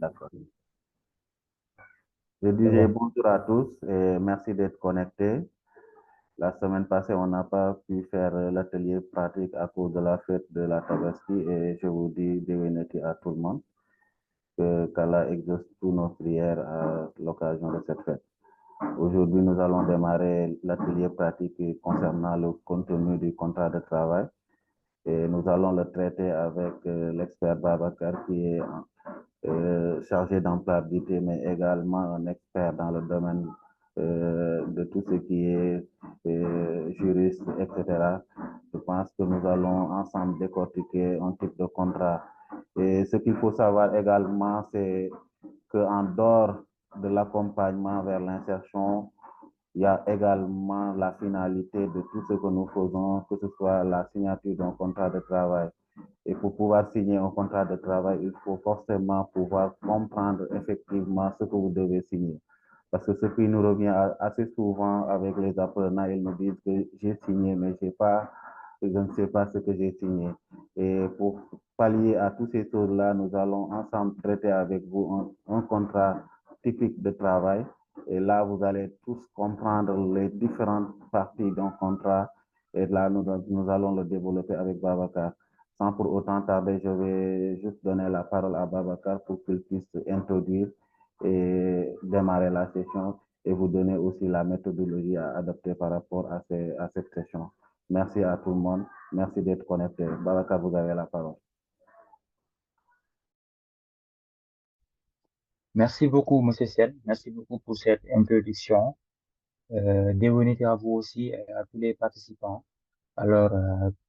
d'accord. Je disais bonjour à tous et merci d'être connectés. La semaine passée, on n'a pas pu faire l'atelier pratique à cause de la fête de la Tabaski et je vous dis bienvenue à tout le monde, qu'Allah exauce tous nos prières à l'occasion de cette fête. Aujourd'hui, nous allons démarrer l'atelier pratique concernant le contenu du contrat de travail et nous allons le traiter avec l'expert Babacar qui est chargé d'employabilité, mais également un expert dans le domaine de tout ce qui est juriste, etc. Je pense que nous allons ensemble décortiquer un type de contrat. Et ce qu'il faut savoir également, c'est qu'en dehors de l'accompagnement vers l'insertion, il y a également la finalité de tout ce que nous faisons, que ce soit la signature d'un contrat de travail. Et pour pouvoir signer un contrat de travail, il faut forcément pouvoir comprendre effectivement ce que vous devez signer. Parce que ce qui nous revient assez souvent avec les apprenants, ils nous disent que j'ai signé, mais je ne sais pas ce que j'ai signé. Et pour pallier à toutes ces choses-là, nous allons ensemble traiter avec vous un contrat typique de travail. Et là, vous allez tous comprendre les différentes parties d'un contrat. Et là, nous allons le développer avec Babacar. Sans pour autant tarder, je vais juste donner la parole à Babacar pour qu'il puisse introduire et démarrer la session et vous donner aussi la méthodologie à adopter par rapport à cette session. Merci à tout le monde. Merci d'être connecté. Babacar, vous avez la parole. Merci beaucoup, Monsieur Sen. Merci beaucoup pour cette introduction. Bienvenue à vous aussi et à tous les participants. Alors,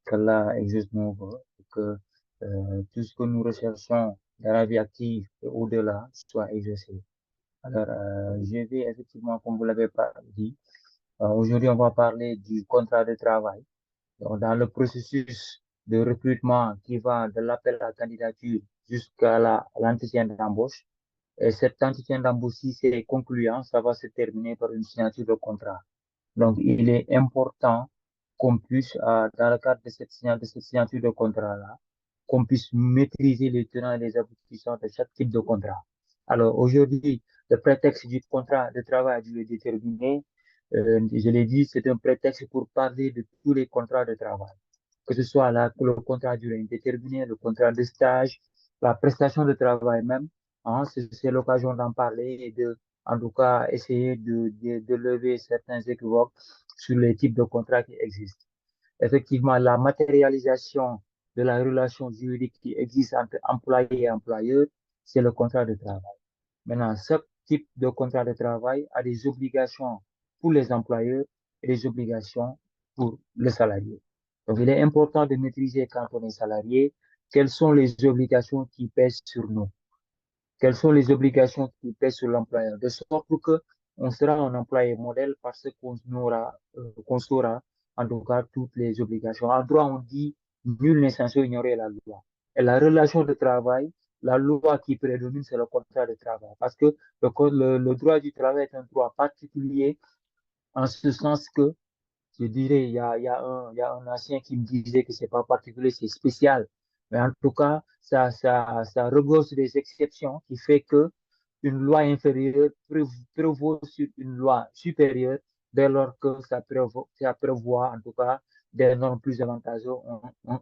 qu'Allah exauce nos vœux et que tout ce que nous recherchons dans la vie active et au-delà soit exaucé. Alors, je vais effectivement, comme vous l'avez dit, aujourd'hui, on va parler du contrat de travail. Donc, dans le processus de recrutement qui va de l'appel à la candidature jusqu'à l'entretien d'embauche, et cet entretien d'embauche, si c'est concluant, ça va se terminer par une signature de contrat. Donc, il est important qu'on puisse, dans le cadre de cette signature de contrat-là, qu'on puisse maîtriser les tenants et les aboutissants de chaque type de contrat. Alors, aujourd'hui, le prétexte du contrat de travail à durée déterminée, je l'ai dit, c'est un prétexte pour parler de tous les contrats de travail, que ce soit le contrat à durée indéterminée, le contrat de stage, la prestation de travail même. Hein, c'est l'occasion d'en parler et de, en tout cas, essayer de lever certains équivoques sur les types de contrats qui existent. Effectivement, la matérialisation de la relation juridique qui existe entre employé et employeur, c'est le contrat de travail. Maintenant, ce type de contrat de travail a des obligations pour les employeurs et des obligations pour le salarié. Donc, il est important de maîtriser quand on est salarié, quelles sont les obligations qui pèsent sur nous, quelles sont les obligations qui pèsent sur l'employeur, de sorte que on sera un employé modèle parce qu'on saura, en tout cas, toutes les obligations. En droit, on dit, nul n'est censé ignorer la loi. Et la relation de travail, la loi qui prédomine, c'est le contrat de travail. Parce que le droit du travail est un droit particulier, en ce sens que, je dirais, il y a un ancien qui me disait que c'est pas particulier, c'est spécial. Mais en tout cas, ça regorge des exceptions qui fait que une loi inférieure prévaut sur une loi supérieure dès lors que ça prévoit en tout cas des normes plus avantageuses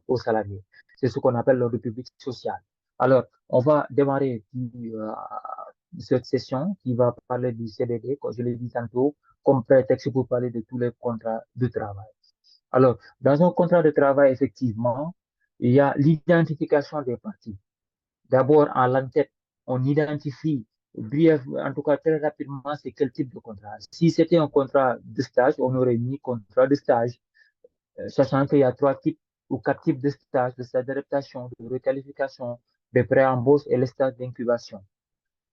aux salariés. C'est ce qu'on appelle l'ordre public social. Alors, on va démarrer cette session qui va parler du CDD, comme je l'ai dit tantôt, comme prétexte pour parler de tous les contrats de travail. Alors, dans un contrat de travail, effectivement, il y a l'identification des parties. D'abord, en l'entête, on identifie brièvement, en tout cas très rapidement, c'est quel type de contrat. Si c'était un contrat de stage, on aurait mis contrat de stage, sachant qu'il y a trois types ou quatre types de stage d'adaptation, de requalification, de pré-embauche et les stages d'incubation.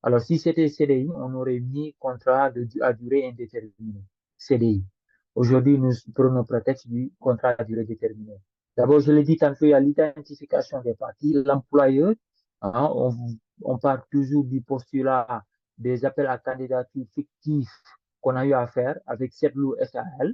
Alors, si c'était CDI, on aurait mis contrat à durée indéterminée, CDI. Aujourd'hui, nous prenons prétexte du contrat à durée déterminée. D'abord, je l'ai dit tantôt, il y a l'identification des parties. L'employeur, hein, on part toujours du postulat des appels à candidature fictifs qu'on a eu à faire avec cette loi SAL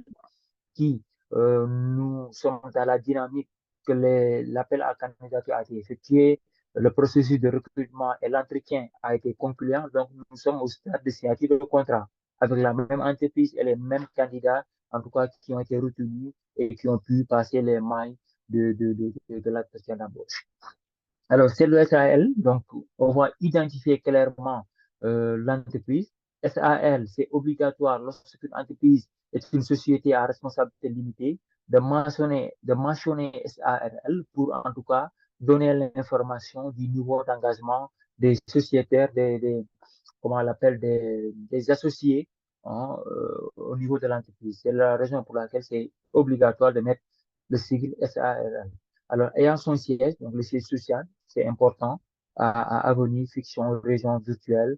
qui, nous sommes dans la dynamique que l'appel à candidature a été effectué. le processus de recrutement et l'entretien a été concluant. Donc, nous sommes au stade de signature de contrat avec la même entreprise et les mêmes candidats, en tout cas, qui ont été retenus et qui ont pu passer les mailles de la personne d'embauche. Alors, c'est le SAL, donc on va identifier clairement l'entreprise. SAL, c'est obligatoire lorsqu'une entreprise est une société à responsabilité limitée de mentionner SARL pour en tout cas donner l'information du niveau d'engagement des sociétaires, comment on l'appelle, des associés hein, au niveau de l'entreprise. C'est la raison pour laquelle c'est obligatoire de mettre le sigle SARL. Alors, ayant son siège, donc le siège social, c'est important, à Avenue, Fiction, Région virtuelle,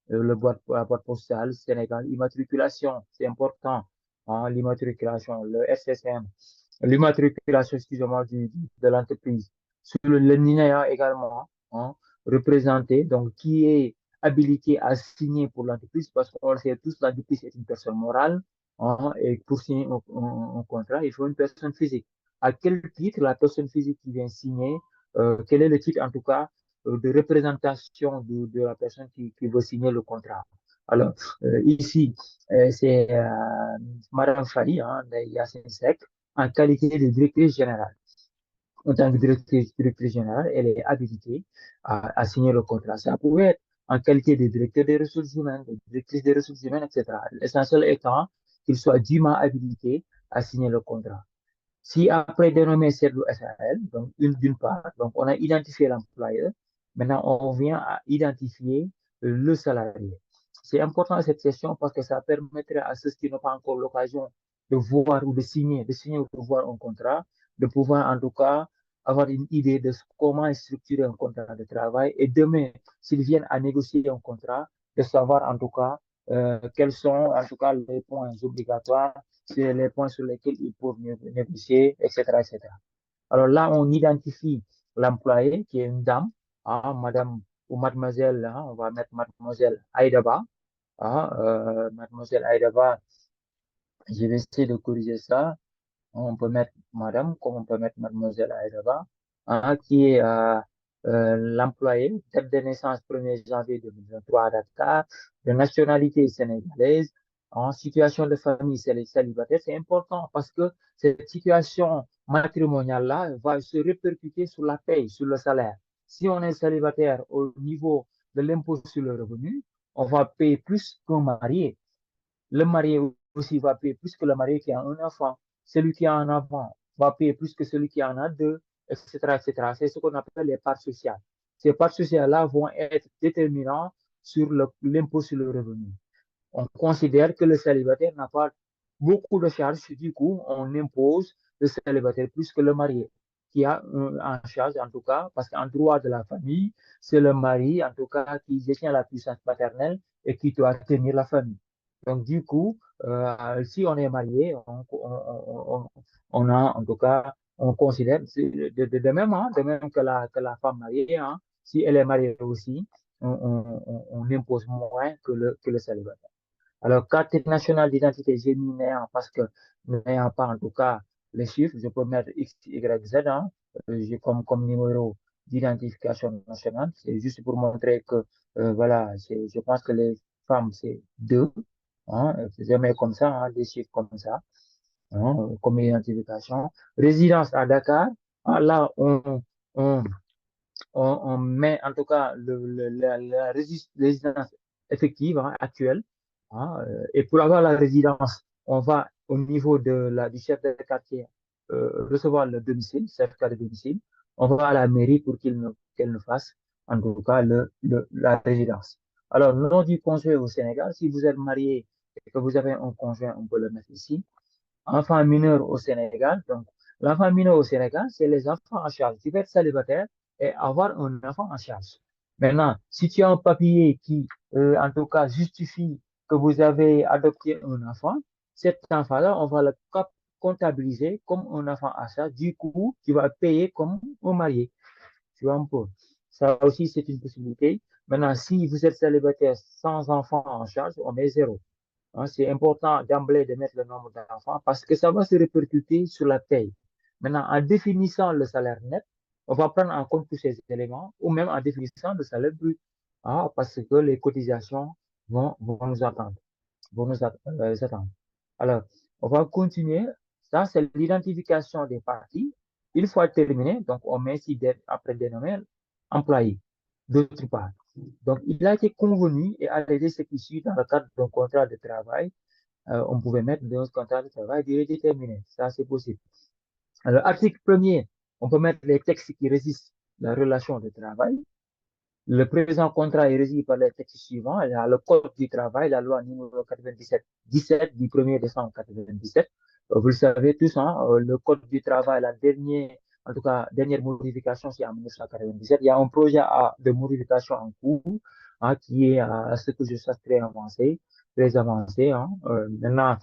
la boîte postale, Sénégal, immatriculation, c'est important, hein, l'immatriculation, le SSM, l'immatriculation, excusez-moi, de l'entreprise. Sur le NINEA également, hein, représenté, donc qui est habilité à signer pour l'entreprise, parce qu'on le sait tous, l'entreprise est une personne morale, hein, et pour signer un contrat, il faut une personne physique. À quel titre la personne physique qui vient signer, quel est le titre en tout cas de représentation de la personne qui veut signer le contrat. Alors, ici, c'est Madame Fali, hein, de Yassine Sek, en qualité de directrice générale. En tant que directrice générale, elle est habilitée à signer le contrat. Ça pouvait être en qualité de directeur des ressources humaines, de directrice des ressources humaines, etc. L'essentiel étant qu'il soit dûment habilité à signer le contrat. Si après dénommer CERDO SAL, donc d'une part, donc on a identifié l'employeur, maintenant on vient à identifier le salarié. C'est important cette session parce que ça permettrait à ceux qui n'ont pas encore l'occasion de voir ou de signer ou de voir un contrat, de pouvoir en tout cas avoir une idée de comment structurer un contrat de travail et demain, s'ils viennent à négocier un contrat, de savoir en tout cas quels sont en tout cas les points obligatoires sur les points sur lesquels ils peuvent négocier, etc., etc. Alors là, on identifie l'employé qui est une dame, hein, madame ou mademoiselle, hein, on va mettre mademoiselle Aïdaba. Hein, mademoiselle Aïdaba, je vais essayer de corriger ça. On peut mettre madame, comme on peut mettre mademoiselle Aïdaba, hein, qui est l'employé, date de naissance 1er janvier 2023 à Dakar, de nationalité sénégalaise, en situation de famille célibataire. C'est important parce que cette situation matrimoniale-là va se répercuter sur la paye, sur le salaire. Si on est célibataire au niveau de l'impôt sur le revenu, on va payer plus qu'un marié. Le marié aussi va payer plus que le marié qui a un enfant. Celui qui a un enfant va payer plus que celui qui en a deux, etc., etc. C'est ce qu'on appelle les parts sociales. Ces parts sociales-là vont être déterminantes sur l'impôt sur le revenu. On considère que le célibataire n'a pas beaucoup de charges, du coup, on impose le célibataire plus que le marié, qui a en charge, en tout cas, parce qu'en droit de la famille, c'est le mari, en tout cas, qui détient la puissance paternelle et qui doit tenir la famille. Donc, du coup, si on est marié, on a, en tout cas, on considère, de même, hein, de même que la femme mariée, hein, si elle est mariée aussi, on impose moins que le célibataire. Alors, carte nationale d'identité, j'ai mis néant parce que n'ayant pas en tout cas les chiffres, je peux mettre X, Y, Z, hein, j'ai comme numéro d'identification nationale. C'est juste pour montrer que, voilà, je pense que les femmes, c'est deux, hein, c'est jamais comme ça, hein, des chiffres comme ça, hein, comme identification. Résidence à Dakar, hein, là, on, on met en tout cas la résidence effective hein, actuelle. Hein, et pour avoir la résidence, on va au niveau du chef de quartier recevoir le domicile, certificat de domicile. On va à la mairie pour qu'elle nous fasse en tout cas la résidence. Alors, le nom du conjoint au Sénégal, si vous êtes marié et que vous avez un conjoint, on peut le mettre ici. Enfant mineur au Sénégal, donc l'enfant mineur au Sénégal, c'est les enfants en charge. Tu peux être célibataire et avoir un enfant en charge. Maintenant, si tu as un papier qui, en tout cas, justifie que vous avez adopté un enfant, cet enfant-là, on va le comptabiliser comme un enfant en charge. Du coup, tu vas payer comme un marié. Tu vois un peu. Ça aussi, c'est une possibilité. Maintenant, si vous êtes célibataire sans enfant en charge, on met zéro. Hein, c'est important d'emblée de mettre le nombre d'enfants parce que ça va se répercuter sur la paye. Maintenant, en définissant le salaire net, On va prendre en compte tous ces éléments ou même en définissant le salaire brut. Parce que les cotisations vont nous attendre. Vont nous attendre. Alors, on va continuer. Ça, c'est l'identification des parties. Une fois terminé, donc on met ici après dénommer employé. D'autre part. Donc, il a été convenu et arrêté ce qui suit dans le cadre d'un contrat de travail. On pouvait mettre dans un contrat de travail durée déterminée. Ça, c'est possible. Alors, article premier, on peut mettre les textes qui régissent la relation de travail. Le présent contrat est régi par les textes suivants. Il y a le Code du travail, la loi numéro 97-17 du 1er décembre 97. Vous le savez tous, hein, le Code du travail, la dernière, en tout cas, dernière modification, c'est en 1997. Il y a un projet de modification en cours, qui est, à ce que je sache, très avancé, très avancé. Maintenant,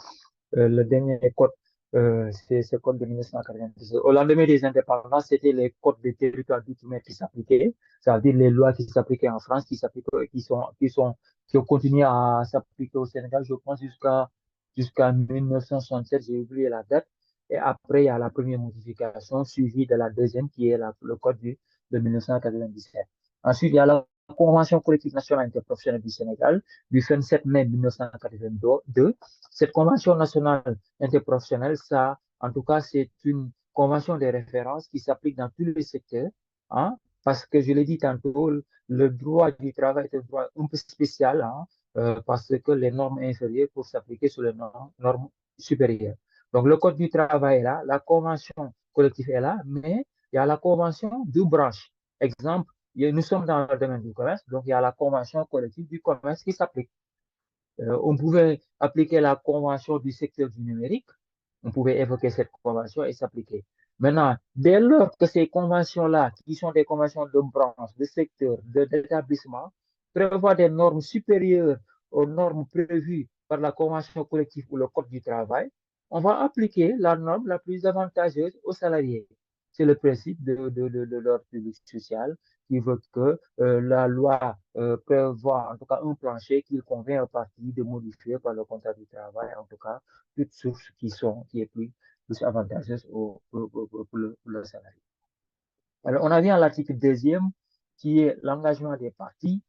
le dernier code, c'est ce code de 1997. Au lendemain des indépendances, c'était les codes des territoires d'outre-mer qui s'appliquaient. Ça veut dire les lois qui s'appliquaient en France, qui ont continué à s'appliquer au Sénégal, je pense, jusqu'à 1967, j'ai oublié la date. Et après, il y a la première modification, suivie de la deuxième, qui est le code de 1997. Ensuite, il y a la Convention collective nationale interprofessionnelle du Sénégal du 27 mai 1982. Cette convention nationale interprofessionnelle, ça, en tout cas, c'est une convention de référence qui s'applique dans tous les secteurs, hein, parce que je l'ai dit tantôt, le droit du travail est un droit un peu spécial, parce que les normes inférieures peuvent s'appliquer sur les normes supérieures. Donc, le code du travail est là, la convention collective est là, mais il y a la convention de branche. Exemple, nous sommes dans le domaine du commerce, donc il y a la convention collective du commerce qui s'applique. On pouvait appliquer la convention du secteur du numérique, on pouvait évoquer cette convention et s'appliquer. Maintenant, dès lors que ces conventions-là, qui sont des conventions de branche, de secteur, d'établissement, prévoient des normes supérieures aux normes prévues par la convention collective ou le code du travail, on va appliquer la norme la plus avantageuse aux salariés. C'est le principe de l'ordre public social qui veut que la loi prévoit en tout cas un plancher qu'il convient aux parties de modifier par le contrat du travail, en tout cas, toutes sources qui est plus avantageuse pour le salarié. Alors, on a vu à l'article deuxième qui est l'engagement des parties.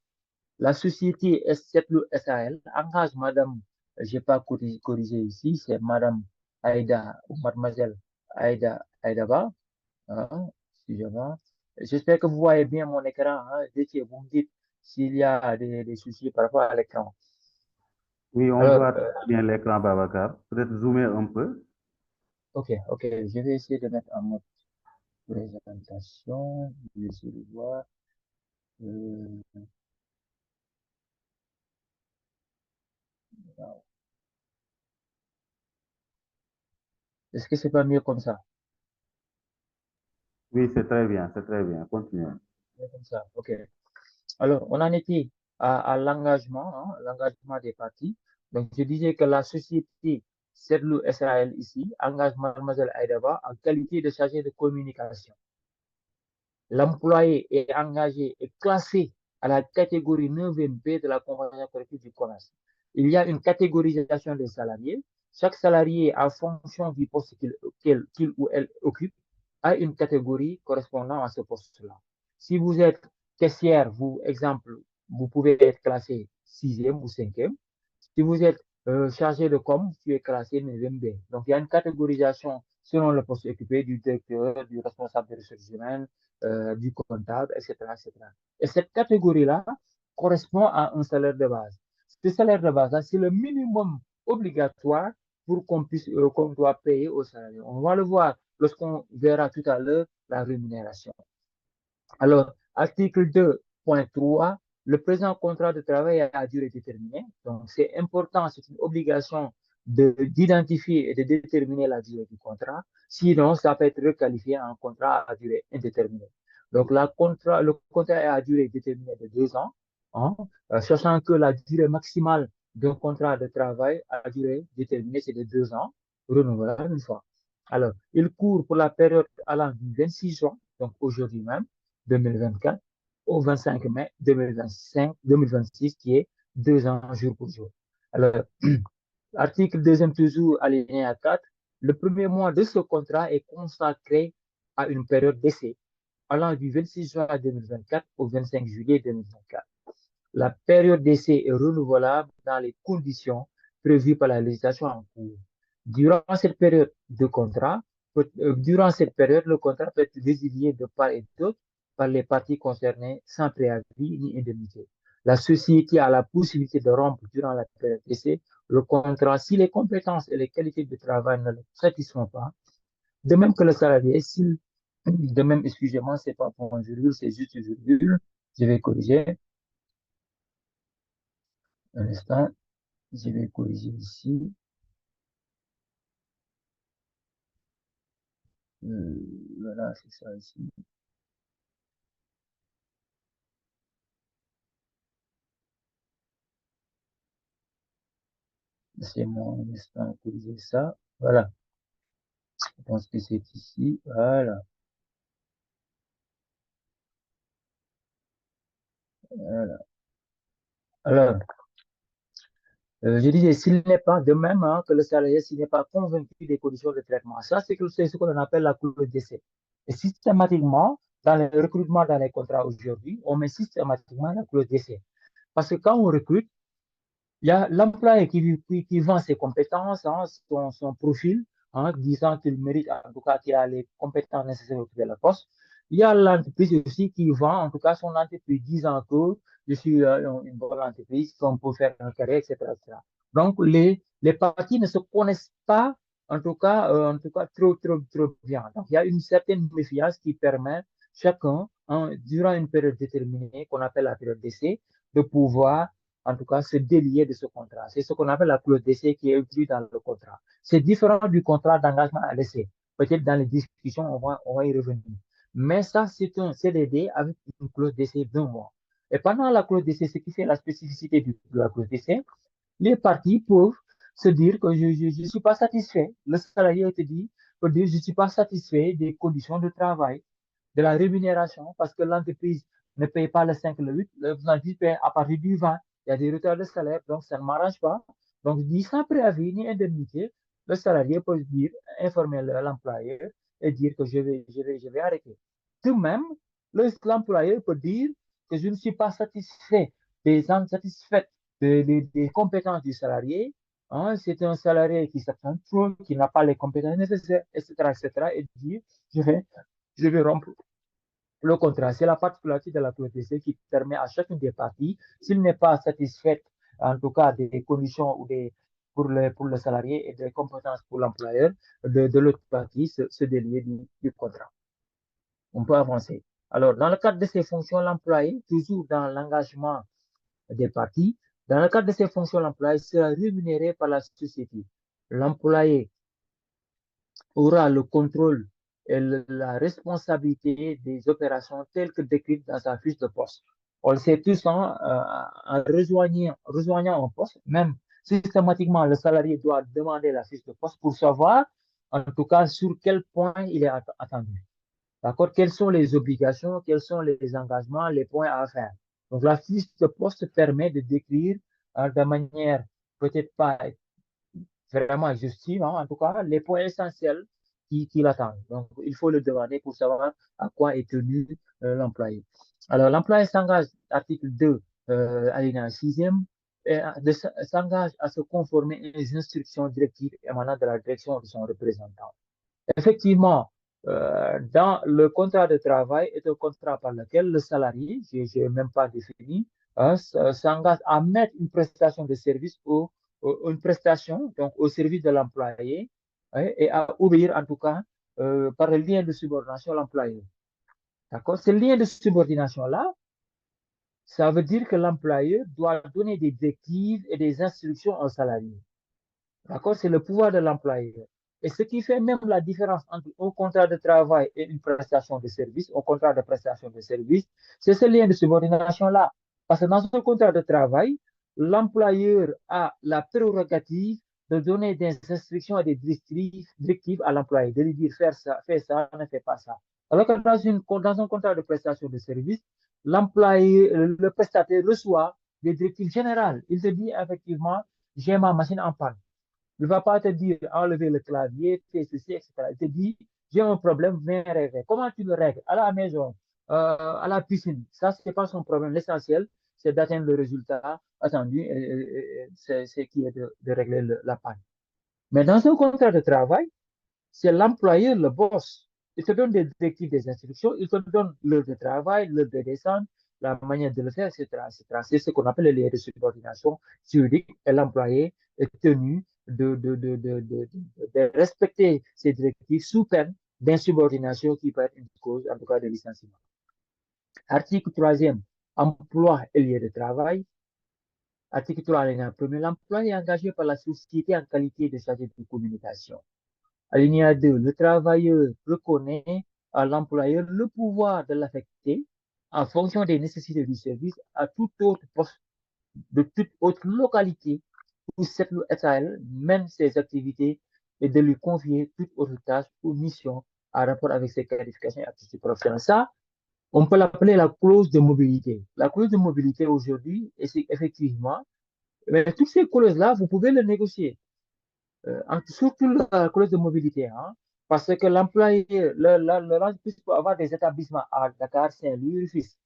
La société SAL engage Madame, je n'ai pas corrigé ici, c'est Madame Aïda ou Mademoiselle Aïdaba, hein, excusez-moi. J'espère que vous voyez bien mon écran. Dès que vous me dites s'il y a des soucis par rapport à l'écran. Oui, on Alors, voit bien l'écran, Babacar. Peut-être zoomer un peu. ok, je vais essayer de mettre en mode présentation. Je vais essayer de voir. Euh, Est-ce que c'est pas mieux comme ça? Oui, c'est très bien. Continuez. Mieux comme ça, ok. Alors, on en était à l'engagement, l'engagement des parties. Donc, je disais que la société Sedlou SAL ici engage Mademoiselle Aïdaba en qualité de chargée de communication. L'employé est engagé et classé à la catégorie 9B de la convention collective du commerce. Il y a une catégorisation des salariés. Chaque salarié, en fonction du poste qu'il ou elle occupe, a une catégorie correspondant à ce poste-là. Si vous êtes caissière, exemple, vous pouvez être classé 6e ou 5e. Si vous êtes chargé de com, tu es classé 9B. Donc, il y a une catégorisation selon le poste occupé du directeur, du responsable des ressources humaines, du comptable, etc., etc. Et cette catégorie-là correspond à un salaire de base. Ce salaire de base, c'est le minimum obligatoire pour qu'on doit payer aux salariés. On va le voir lorsqu'on verra tout à l'heure la rémunération. Alors, article 2.3, le présent contrat de travail est à durée déterminée. Donc, c'est important, c'est une obligation d'identifier et de déterminer la durée du contrat. Sinon, ça peut être requalifié en contrat à durée indéterminée. Donc, le contrat est à durée déterminée de 2 ans, hein, sachant que la durée maximale d'un contrat de travail à durée déterminée, c'est de 2 ans, renouvelable une fois. Alors, il court pour la période allant du 26 juin, donc aujourd'hui même, 2024 au 25 mai 2026, qui est 2 ans jour pour jour. Alors, article deuxième toujours, alinéa 4, le premier mois de ce contrat est consacré à une période d'essai allant du 26 juin 2024 au 25 juillet 2024. La période d'essai est renouvelable dans les conditions prévues par la législation en cours. Durant cette période de contrat, durant cette période, le contrat peut être résilié de part et d'autre par les parties concernées sans préavis ni indemnité. La société a la possibilité de rompre durant la période d'essai le contrat si les compétences et les qualités de travail ne le satisfont pas. De même que le salarié, de même, excusez-moi, c'est pas pour un virgule, c'est juste une virgule. Je vais corriger un instant. Je vais corriger ici. Voilà, c'est ça ici. C'est mon instant corriger ça. Voilà. Je pense que c'est ici. Voilà. Voilà. Alors, je disais, s'il n'est pas de même que le salarié, s'il n'est pas convaincu des conditions de traitement, ça, c'est ce qu'on appelle la clause d'essai. Et systématiquement, dans les recrutements, dans les contrats aujourd'hui, on met systématiquement la clause d'essai. Parce que quand on recrute, il y a l'employé qui vend ses compétences, son profil, disant qu'il mérite, en tout cas, qu'il a les compétences nécessaires pour occuper la poste. Il y a l'entreprise aussi qui vend, en tout cas, son entreprise, disant que je suis une bonne entreprise, qu'on peut faire une carrière, etc., etc. Donc, les parties ne se connaissent pas, en tout cas, trop bien. Donc, il y a une certaine méfiance qui permet chacun, durant une période déterminée, qu'on appelle la période d'essai, de pouvoir en tout cas, se délier de ce contrat. C'est ce qu'on appelle la clause d'essai qui est inclue dans le contrat. C'est différent du contrat d'engagement à l'essai. Peut-être dans les discussions, on va y revenir. Mais ça, c'est un CDD avec une clause d'essai d'un mois. Et pendant la clause d'essai, ce qui fait la spécificité de la clause d'essai, les parties peuvent se dire que je ne suis pas satisfait. Le salarié te dit, peut dire, je ne suis pas satisfait des conditions de travail, de la rémunération, parce que l'entreprise ne paye pas le 5, le 8, l'entreprise paye à partir du 20. Il y a des retards de salaire, donc ça ne m'arrange pas. Donc, ni sans préavis ni indemnité, le salarié peut dire, informer l'employeur et dire que je vais arrêter. De même, l'employeur peut dire que je ne suis pas satisfait satisfait des compétences du salarié. C'est un salarié qui s'attend trop, qui n'a pas les compétences nécessaires, etc., etc., et dire, je vais, je vais rompre le contrat. C'est la particularité de la PTC qui permet à chacune des parties, s'il n'est pas satisfait, en tout cas, des conditions ou pour le salarié et des compétences pour l'employeur, de l'autre partie, se délier du contrat. On peut avancer. Alors, dans le cadre de ces fonctions, l'employé, toujours dans l'engagement des parties, dans le cadre de ces fonctions, l'employé sera rémunéré par la société. L'employé aura le contrôle et la responsabilité des opérations telles que décrites dans sa fiche de poste. On le sait tous, en rejoignant un poste, même systématiquement, le salarié doit demander la fiche de poste pour savoir, en tout cas, sur quel point il est attendu. D'accord? Quelles sont les obligations, quels sont les engagements, les points à faire. Donc, la fiche de poste permet de décrire de manière peut-être pas vraiment exhaustive, en tout cas, les points essentiels qui l'attendent. Donc, il faut le demander pour savoir à quoi est tenu l'employé. Alors, l'employé s'engage, article 2, alinéa 6e, s'engage à se conformer aux instructions directives émanant de la direction de son représentant. Effectivement, dans le contrat de travail est un contrat par lequel le salarié, je n'ai même pas défini, s'engage à mettre une prestation de service une prestation donc au service de l'employé, et à obéir en tout cas par le lien de subordination à l'employeur. D'accord? Ce lien de subordination-là, ça veut dire que l'employeur doit donner des directives et des instructions au salarié. D'accord? C'est le pouvoir de l'employeur. Et ce qui fait même la différence entre un contrat de travail et une prestation de service, un contrat de prestation de service, c'est ce lien de subordination-là. Parce que dans un contrat de travail, l'employeur a la prérogative de donner des instructions et des directives à l'employé, de lui dire faire ça, fais ça, ne fais pas ça. Alors que dans un contrat de prestation de service, l'employé, le prestataire reçoit des directives générales. Il te dit effectivement, j'ai ma machine en panne. Il ne va pas te dire enlever le clavier, fais ceci, etc. Il te dit j'ai un problème, viens régler. Comment tu le règles? À la maison, à la piscine. Ça, ce n'est pas son problème. L'essentiel, c'est d'atteindre le résultat attendu, c'est qui est de régler la panne. Mais dans un contrat de travail, c'est l'employeur, le boss. Il te donne des directives, des instructions, il te donne l'heure de travail, l'heure de descente, la manière de le faire, etc., etc. C'est ce qu'on appelle les liens de subordination juridique et l'employé est tenu de respecter ces directives sous peine d'insubordination qui peut être une cause, en tout cas, de licenciement. Article 3e, emploi et lieu de travail. Article 3, alinéa 1er, l'employé est engagé par la société en qualité de chargé de communication. Alinéa 2, le travailleur reconnaît à l'employeur le pouvoir de l'affecter en fonction des nécessités du service à tout autre poste de toute autre localité où cette SAL mène ses activités et de lui confier toute autre tâche ou mission en rapport avec ses qualifications et aptitudes professionnelles. Ça, on peut l'appeler la clause de mobilité. La clause de mobilité aujourd'hui, et c'est effectivement, mais toutes ces clauses-là, vous pouvez les négocier. Surtout la clause de mobilité, hein, parce que l'employé, l'entreprise peut avoir des établissements à Dakar, Saint-Louis, Rufisque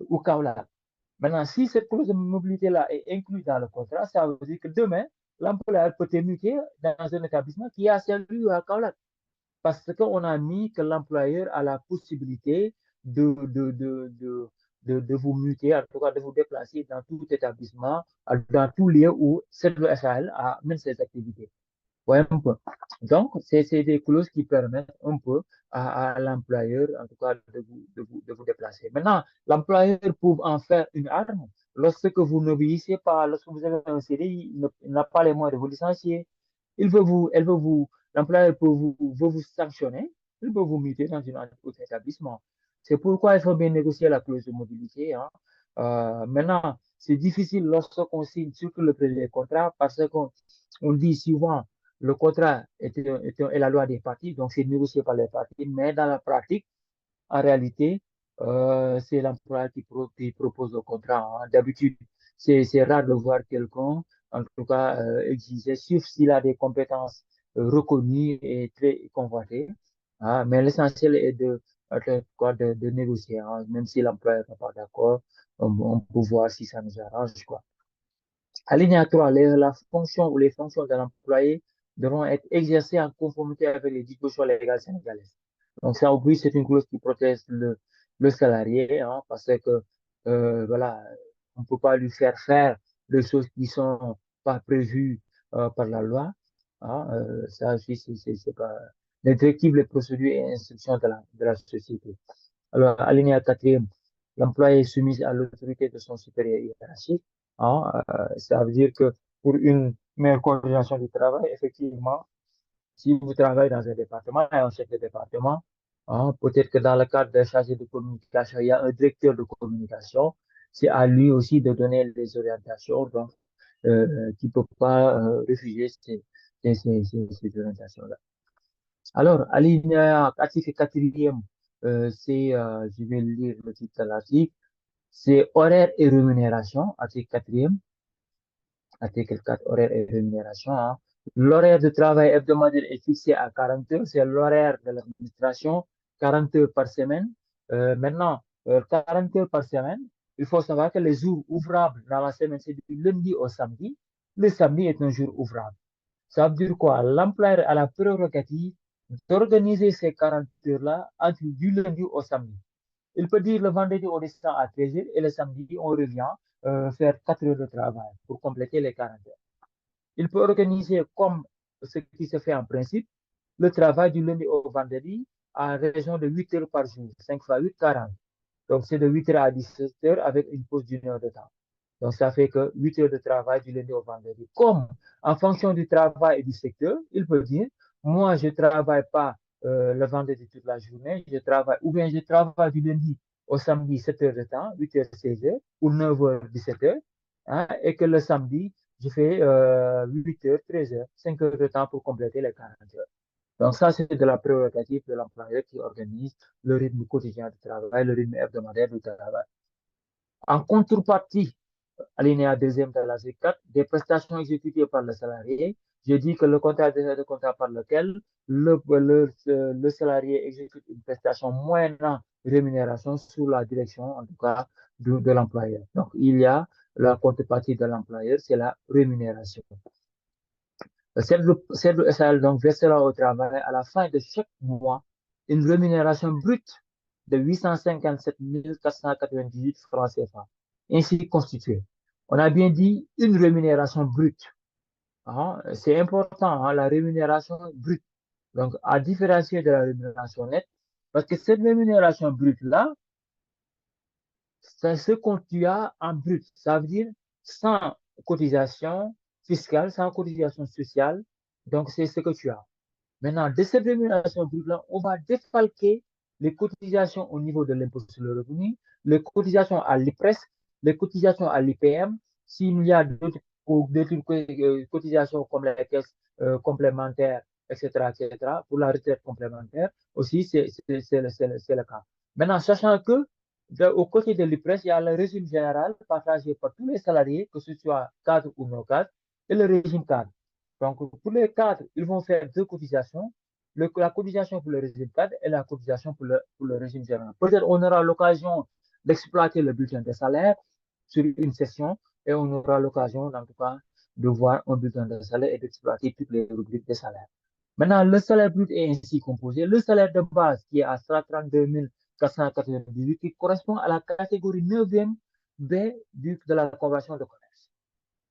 ou Kaolack. Maintenant, si cette clause de mobilité-là est incluse dans le contrat, ça veut dire que demain, l'employeur peut être muté dans un établissement qui est à Saint-Louis ou à Kaolack. Parce qu'on a mis que l'employeur a la possibilité de vous muter, en tout cas de vous déplacer dans tout établissement, dans tout lieu où cette SAL mène ses activités. Ouais, un peu. Donc, c'est des clauses qui permettent un peu à l'employeur, en tout cas, de vous déplacer. Maintenant, l'employeur peut en faire une arme. Lorsque vous n'obéissez pas, lorsque vous avez un CDI, il n'a pas les moyens de vous licencier. L'employeur veut vous sanctionner. Il peut vous muter dans un autre établissement. C'est pourquoi il faut bien négocier la clause de mobilité, hein. Maintenant, c'est difficile lorsqu'on signe surtout le premier contrat parce qu'on dit souvent le contrat est la loi des parties, donc c'est négocié par les parties, mais dans la pratique, en réalité, c'est l'employeur qui propose le contrat, hein. D'habitude, c'est rare de voir quelqu'un, en tout cas, exiger, sauf s'il a des compétences reconnues et très convoitées, hein. Mais l'essentiel est de négocier, hein. Même si l'employeur n'est pas d'accord, on peut voir si ça nous arrange, quoi. Alinéa 3, la fonction ou les fonctions de l'employé devront être exercées en conformité avec les dispositions légales sénégalaises. Donc ça, oui, c'est une clause qui protège le salarié, hein, parce que, voilà, on ne peut pas lui faire des choses qui ne sont pas prévues par la loi, hein. Ça aussi, c'est pas les directives, les procédures et instructions de la société. Alors, alinéa 4e, l'employé est soumis à l'autorité de son supérieur hiérarchique, hein. Ça veut dire que pour une meilleure coordination du travail, effectivement, si vous travaillez dans un département et un chef de département, hein, peut-être que dans le cadre d'un chargé de communication, il y a un directeur de communication. C'est à lui aussi de donner les orientations, donc, qui ne peut pas refuser ces orientations-là. Alors, alinéa 4e, je vais lire le titre de l'article, c'est horaire et rémunération, article 4e. Article 4, horaire et rémunération, hein. L'horaire de travail hebdomadaire est fixé à 40 heures. C'est l'horaire de l'administration, 40 heures par semaine. Maintenant, 40 heures par semaine, il faut savoir que les jours ouvrables dans la semaine, c'est du lundi au samedi. Le samedi est un jour ouvrable. Ça veut dire quoi? L'employeur a la prérogative d'organiser ces 40 heures-là entre du lundi au samedi. Il peut dire le vendredi, on descend à 13 heures et le samedi, on revient faire 4 heures de travail pour compléter les 40 heures. Il peut organiser comme ce qui se fait en principe, le travail du lundi au vendredi à raison de 8 heures par jour, 5 fois 8, 40. Donc, c'est de 8 heures à 17 heures avec une pause d'une heure de temps. Donc, ça fait que 8 heures de travail du lundi au vendredi. Comme en fonction du travail et du secteur, il peut dire, moi, je ne travaille pas le vendredi toute la journée, je travaille, ou bien je travaille du lundi au samedi 7 heures de temps, 8 heures, 16 heures, ou 9 heures, 17 heures, hein, et que le samedi, je fais 8 heures, 13 heures, 5 heures de temps pour compléter les 40 heures. Donc ça, c'est de la prérogative de l'employeur qui organise le rythme quotidien de travail, le rythme hebdomadaire du travail. En contrepartie, alinéa 2e de l'article 4, des prestations exécutées par le salarié, je dis que le contrat est le contrat par lequel le salarié exécute une prestation moyennant rémunération sous la direction, en tout cas, de l'employeur. Donc, il y a la contrepartie de l'employeur, c'est la rémunération. Cette SAL donc versera au travail à la fin de chaque mois une rémunération brute de 857 498 francs CFA, ainsi constituée. On a bien dit une rémunération brute. Hein, c'est important, hein, la rémunération brute. Donc, à différencier de la rémunération nette, parce que cette rémunération brute-là, c'est ce qu'on tu as en brut. Ça veut dire sans cotisation fiscale, sans cotisation sociale. Donc, c'est ce que tu as. Maintenant, de cette rémunération brute-là, on va défalquer les cotisations au niveau de l'impôt sur le revenu, les cotisations à l'IPRES, les cotisations à l'IPM, s'il y a d'autres cotisations comme les caisses complémentaires, etc., etc., pour la retraite complémentaire, aussi, c'est le cas. Maintenant, sachant que au côté de l'IPRES, il y a le régime général partagé par tous les salariés, que ce soit cadre ou non cadre, et le régime cadre. Donc, pour les cadres, ils vont faire deux cotisations, la cotisation pour le régime cadre et la cotisation pour le régime général. Peut-être on aura l'occasion d'exploiter le bulletin de salaire sur une session et on aura l'occasion, en tout cas, de voir un bulletin de salaire et d'exploiter toutes les rubriques de salaire. Maintenant, le salaire brut est ainsi composé. Le salaire de base qui est à 132 498 qui correspond à la catégorie 9e B de la convention de commerce.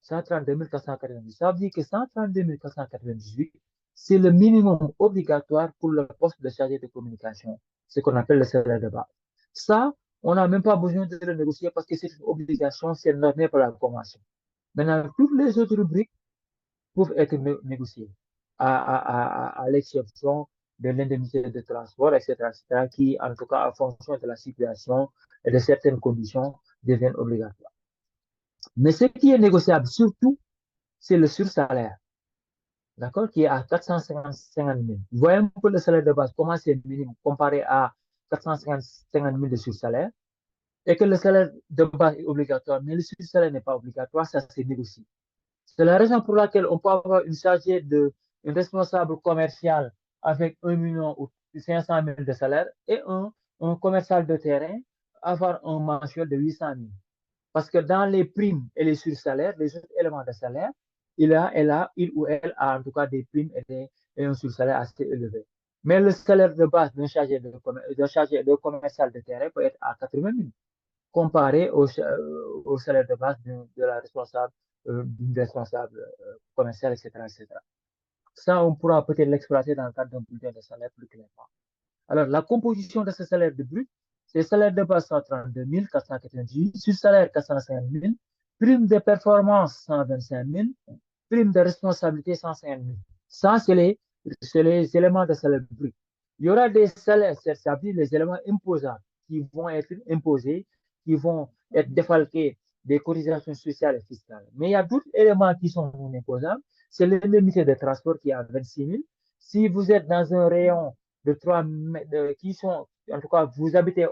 132 498. Ça veut dire que 132 498, c'est le minimum obligatoire pour le poste de chargé de communication, ce qu'on appelle le salaire de base. Ça, on n'a même pas besoin de le négocier parce que c'est une obligation, c'est normé par la convention. Maintenant, toutes les autres rubriques peuvent être négociées à l'exception de l'indemnité de transport, etc., etc., qui, en tout cas, en fonction de la situation et de certaines conditions, deviennent obligatoires. Mais ce qui est négociable surtout, c'est le sursalaire, d'accord, qui est à 450 000. Vous voyez un peu le salaire de base, comment c'est minime comparé à 450 000 de sursalaire, et que le salaire de base est obligatoire, mais le sursalaire n'est pas obligatoire, ça se négocie. C'est la raison pour laquelle on peut avoir une responsable commerciale avec 1 million ou 500 000 de salaire et un commercial de terrain avoir un mensuel de 800 000. Parce que dans les primes et les sursalaires, les autres éléments de salaire, il ou elle a en tout cas des primes et un sursalaire assez élevé. Mais le salaire de base d'un chargé de commercial de terrain peut être à 80 000, comparé au salaire de base de la responsable, d'une responsable commerciale, etc., etc. Ça, on pourra peut-être l'exploiter dans le cadre d'un bulletin de salaire plus clairement. Alors, la composition de ce salaire de brut, c'est salaire de base 132 498, sur salaire 405 000, prime de performance 125 000, prime de responsabilité 150 000. Ça, c'est les éléments de salaire brut. Il y aura des salaires, c'est-à-dire les éléments imposables qui vont être imposés, qui vont être défalqués des cotisations sociales et fiscales. Mais il y a d'autres éléments qui sont non imposables. C'est l'indemnité de transport qui est à 26 000. Si vous êtes dans un rayon de 3 qui sont, en tout cas, vous habitez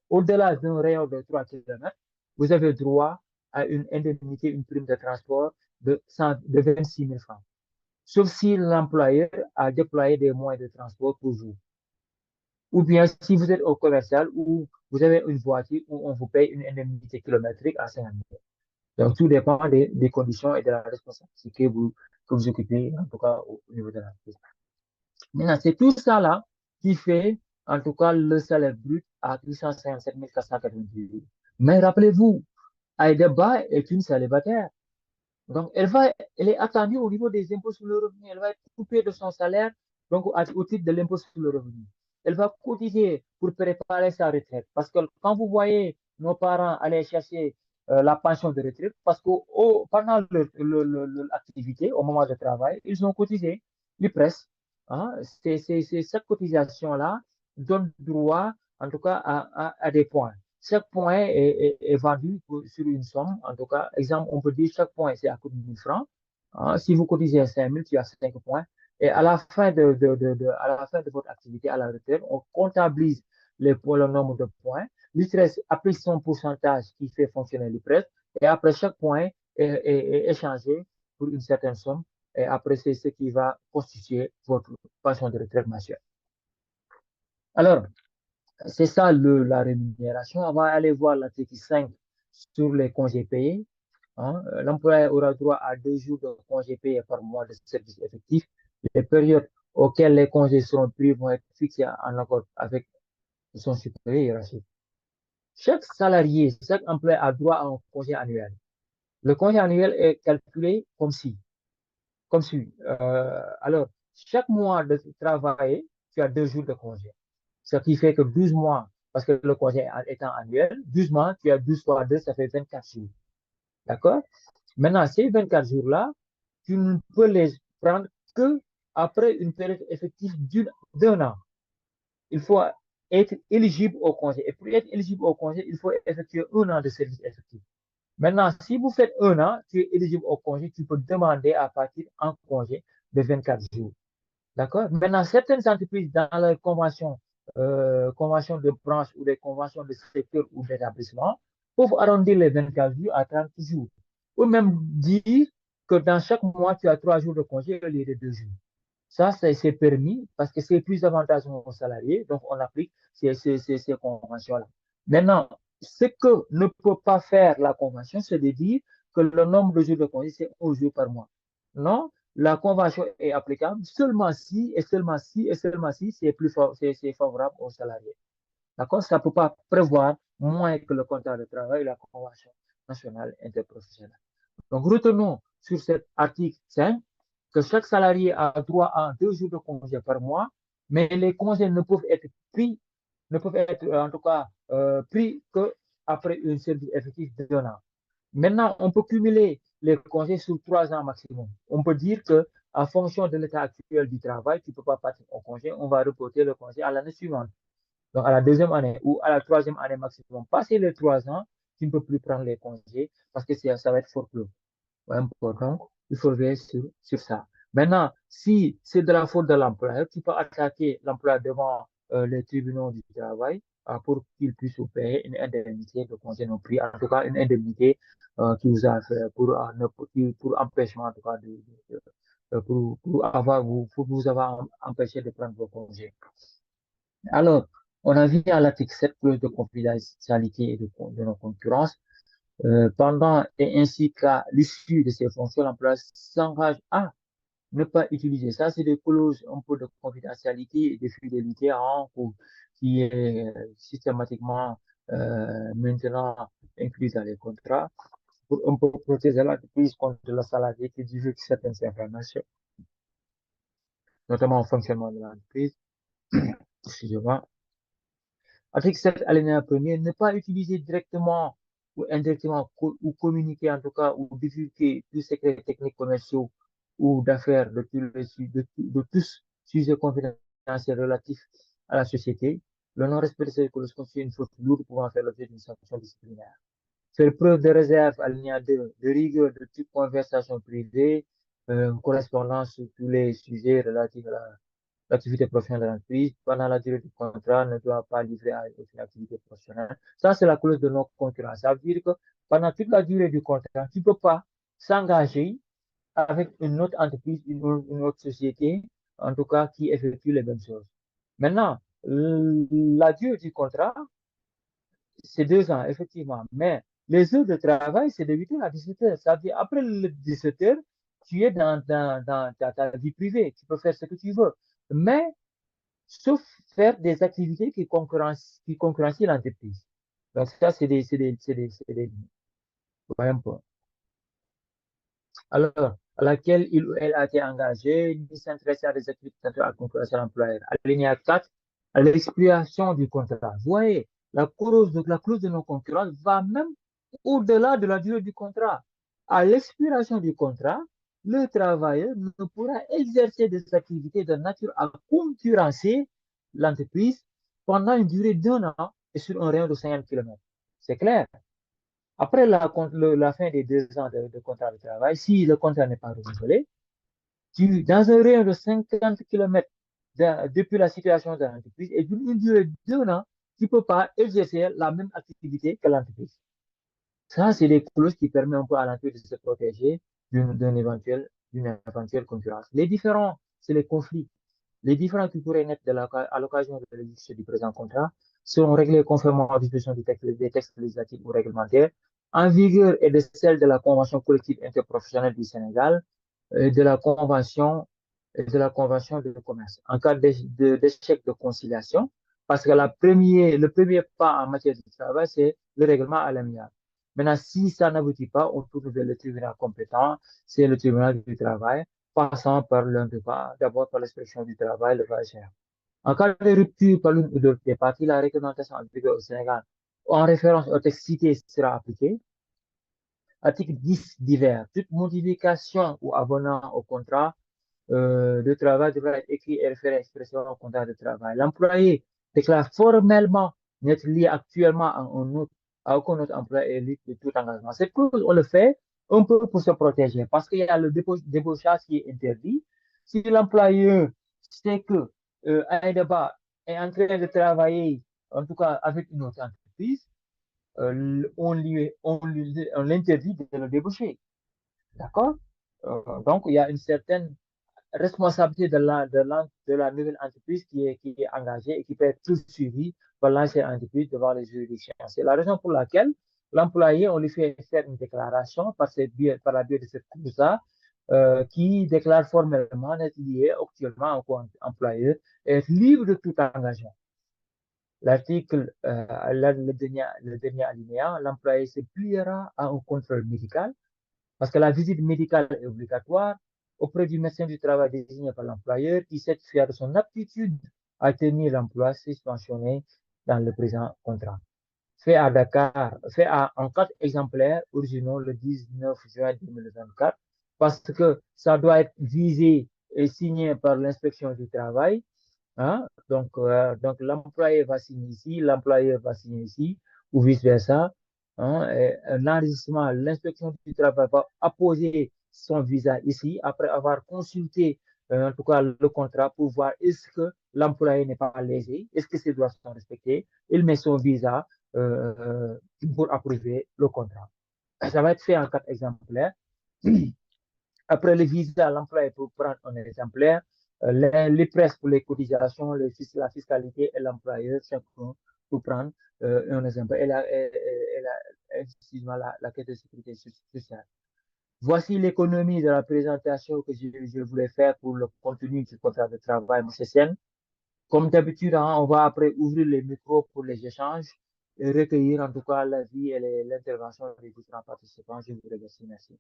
au-delà d'un rayon de 3 km, vous avez droit à une indemnité, une prime de transport de 26 000 francs. Sauf si l'employeur a déployé des moyens de transport pour vous. Ou bien si vous êtes au commercial ou vous avez une voiture où on vous paye une indemnité kilométrique à 50 000. Donc, tout dépend des conditions et de la responsabilité que vous occupez, en tout cas, au niveau de l'entreprise. Maintenant, c'est tout ça là qui fait, en tout cas, le salaire brut à 857 498. Mais rappelez-vous, Aïdeba est une célibataire. Donc, elle est attendue au niveau des impôts sur le revenu. Elle va être coupée de son salaire, donc au titre de l'impôt sur le revenu. Elle va cotiser pour préparer sa retraite. Parce que quand vous voyez nos parents aller chercher la pension de retraite, parce que pendant l'activité, au moment de travail, ils ont cotisé, l'IPRES. Hein, cette cotisation-là donne droit, en tout cas, à des points. Chaque point est vendu sur une somme. En tout cas, exemple, on peut dire chaque point, c'est à coût de 1000 francs. Hein, si vous cotisez 5 000, tu as 5 points. Et à la fin à la fin de votre activité à la retraite, on comptabilise le nombre de points. L'IPRES applique son pourcentage qui fait fonctionner l'IPRES. Et après, chaque point est échangé pour une certaine somme. Et après, c'est ce qui va constituer votre pension de retraite mensuelle. Alors, C'est ça la rémunération. On va aller voir l'article 5 sur les congés payés. Hein. L'employeur aura droit à 2 jours de congés payés par mois de service effectif. Les périodes auxquelles les congés seront pris vont être fixées en accord avec son supérieur hiérarchique. Chaque salarié, chaque employé a droit à un congé annuel. Le congé annuel est calculé comme suit. Alors, chaque mois de travail, tu as 2 jours de congé. Ce qui fait que 12 mois, parce que le congé étant annuel, 12 mois, tu as 12 fois 2, ça fait 24 jours. D'accord? Maintenant, ces 24 jours-là, tu ne peux les prendre que après une période effective d'un an. Il faut être éligible au congé. Et pour être éligible au congé, il faut effectuer un an de service effectif. Maintenant, si vous faites un an, tu es éligible au congé, tu peux demander à partir en congé de 24 jours. D'accord? Maintenant, certaines entreprises, dans leur convention de branche ou des conventions de secteur ou d'établissement, peuvent arrondir les 24 jours à 30 jours. Ou même dire que dans chaque mois, tu as 3 jours de congé au lieu de 2 jours. Ça, c'est permis parce que c'est plus avantageux aux salariés, donc on applique ces conventions-là. Maintenant, ce que ne peut pas faire la convention, c'est de dire que le nombre de jours de congé, c'est 11 jours par mois. Non, la convention est applicable seulement si et seulement si et seulement si c'est favorable aux salariés. D'accord? Ça ne peut pas prévoir moins que le contrat de travail et la convention nationale interprofessionnelle. Donc, retenons sur cet article 5 que chaque salarié a droit à 2 jours de congé par mois, mais les congés ne peuvent être pris, ne peuvent être en tout cas pris qu'après une service effectif d'un an. Maintenant, on peut cumuler les congés sur 3 ans maximum. On peut dire que, en fonction de l'état actuel du travail, tu ne peux pas partir au congé, on va reporter le congé à l'année suivante. Donc, à la deuxième année ou à la troisième année maximum. Passer les 3 ans, tu ne peux plus prendre les congés parce que ça va être forclos important, il faut veiller sur ça. Maintenant, si c'est de la faute de l'employeur, tu peux attaquer l'employeur devant les tribunaux du travail pour qu'il puisse vous payer une indemnité de congé non pris, en tout cas une indemnité qui vous a fait pour empêchement, en tout cas, pour vous avoir empêché de prendre vos congés. Alors, on a vu à l'article 7 clause de confidentialité et de non-concurrence. Pendant et ainsi qu'à l'issue de ces fonctions, l'employeur s'engage à ne pas utiliser. Ça, c'est des clauses un peu de confidentialité et de fidélité en cours qui est systématiquement maintenant inclus dans les contrats pour un peu protéger l'entreprise contre le salarié qui divulgue certaines informations, notamment au fonctionnement de l'entreprise. Excusez-moi. Article 7, alinéa 1er, ne pas utiliser directement ou indirectement ou communiquer en tout cas ou divulguer tous secrets techniques commerciaux ou d'affaires de tous sujets confidentiels relatifs à la société. Le non-respect de ces clauses constitue une faute lourde pouvant faire l'objet d'une sanction disciplinaire. Faire preuve de réserve, alinéa 2, de rigueur de toute conversation privée, correspondance sur tous les sujets relatifs à l'activité professionnelle de l'entreprise pendant la durée du contrat ne doit pas livrer à une activité professionnelle. Ça, c'est la clause de non-concurrence. Ça veut dire que pendant toute la durée du contrat, tu ne peux pas s'engager avec une autre entreprise, une autre société, en tout cas, qui effectue les mêmes choses. Maintenant, la durée du contrat, c'est 2 ans, effectivement. Mais les heures de travail, c'est de 8 h à 17 h. Ça veut dire après les 17 h, tu es dans ta vie privée. Tu peux faire ce que tu veux. Mais sauf faire des activités qui concurrencient l'entreprise. Donc, ça, ouais, un peu. Alors, à laquelle il ou elle a été engagé, ni s'intéresser à des activités à concurrence à l'employeur. Alinéa 4, à l'expiration du contrat. Vous voyez, la clause de non-concurrence va même au-delà de la durée du contrat. À l'expiration du contrat, le travailleur ne pourra exercer des activités de nature à concurrencer l'entreprise pendant une durée d'1 an et sur un rayon de 50 km. C'est clair. Après la fin des 2 ans de contrat de travail, si le contrat n'est pas renouvelé, dans un rayon de 50 km depuis la situation de l'entreprise et d'une durée d'1 an, tu ne peux pas exercer la même activité que l'entreprise. Ça, c'est des clauses qui permettent un peu à l'entreprise de se protéger d'une éventuelle concurrence. Les différents, c'est les conflits. Les différents qui pourraient naître à l'occasion de l'exécution du présent contrat seront réglées conformément aux dispositions des textes législatifs ou réglementaires en vigueur et de celles de la Convention collective interprofessionnelle du Sénégal et de la Convention de commerce. En cas d'échec de conciliation, parce que le premier pas en matière de travail, c'est le règlement à l'amiable. Maintenant, si ça n'aboutit pas, on tourne vers le tribunal compétent, c'est le tribunal du travail, passant par l'un d'abord par l'inspection du travail, le VHR. En cas de rupture par l'une ou l'autre des parties, la réglementation en vigueur au Sénégal, en référence au texte cité, sera appliquée. Article 10 divers. Toute modification ou abonnement au contrat de travail devra être écrit et référé expressément au contrat de travail. L'employé déclare formellement n'être lié actuellement à aucun autre employé et libre de tout engagement. C'est pour on le fait un peu pour se protéger parce qu'il y a le débauchage qui est interdit. Si l'employeur sait que Aïdaba est en train de travailler, en tout cas avec une autre entreprise, on l'interdit de le débaucher. D'accord? Donc, il y a une certaine responsabilité de la nouvelle entreprise qui est engagée et qui peut être poursuivie par l'ancienne entreprise devant les juridictions. C'est la raison pour laquelle l'employé, on lui fait faire une déclaration par la biais de cette clause-là, qui déclare formellement être lié actuellement au employeur et être libre de tout engagement. L'article, le dernier alinéa, l'employé se pliera à un contrôle médical parce que la visite médicale est obligatoire auprès du médecin du travail désigné par l'employeur qui certifie de son aptitude à tenir l'emploi suspensionné dans le présent contrat. Fait à Dakar, en 4 exemplaires originaux le 19 juin 2024 parce que ça doit être visé et signé par l'inspection du travail. Hein? Donc l'employé va signer ici, l'employeur va signer ici, ou vice-versa. Hein? L'enregistrement, l'inspection du travail va apposer son visa ici après avoir consulté en tout cas le contrat pour voir est-ce que l'employé n'est pas lésé, est-ce que ses droits sont respectés. Il met son visa pour approuver le contrat. Ça va être fait en 4 exemplaires. Après le visa, l'employé peut prendre un exemplaire. Les presses pour les cotisations, la fiscalité et l'employeur pour prendre un exemplaire. Excuse-moi, la caisse de sécurité sociale. Voici l'économie de la présentation que je voulais faire pour le contenu du contrat de travail, M. Sen. Comme d'habitude, hein, on va après ouvrir les micros pour les échanges et recueillir en tout cas l'avis et l'intervention des différents participants. Je vous remercie. Merci.